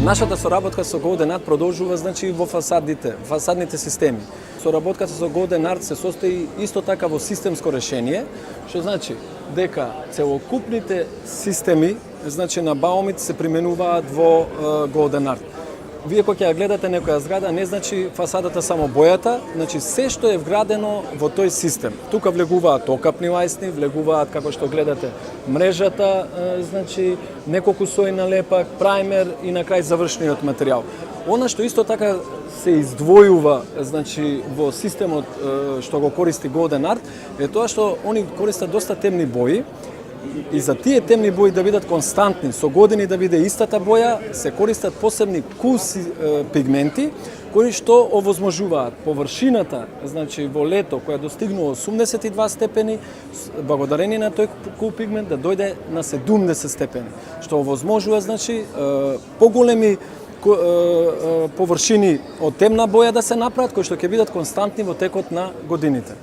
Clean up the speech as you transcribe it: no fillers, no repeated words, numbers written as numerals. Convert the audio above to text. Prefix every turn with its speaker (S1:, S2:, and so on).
S1: Нашата соработка со Golden Art продолжува во фасадните системи. Соработката со Golden Art се состои исто така во системско решение, што значи дека целокупните системи на Baumit се применуваат во Golden Art. Вие кога ќе гледате некоја зграда, не значи фасадата само бојата, значи се што е вградено во тој систем. Тука влегуваат окапни лајсни, влегуваат како што гледате мрежата, значи неколку слои на лепак, праймер и на крај завршниот материјал. Она што исто така се издвојува значи во системот што го користи Golden Art е тоа што они користат доста темни бои. И за тие темни бои да бидат константни, со години да биде истата боја, се користат посебни куси пигменти кои што овозможуваат површината, значи во лето која достигнува 82 степени, благодарение на тој кул пигмент да дојде на 70 степени, што овозможува значи поголеми површини од темна боја да се направат кои што ќе бидат константни во текот на годините.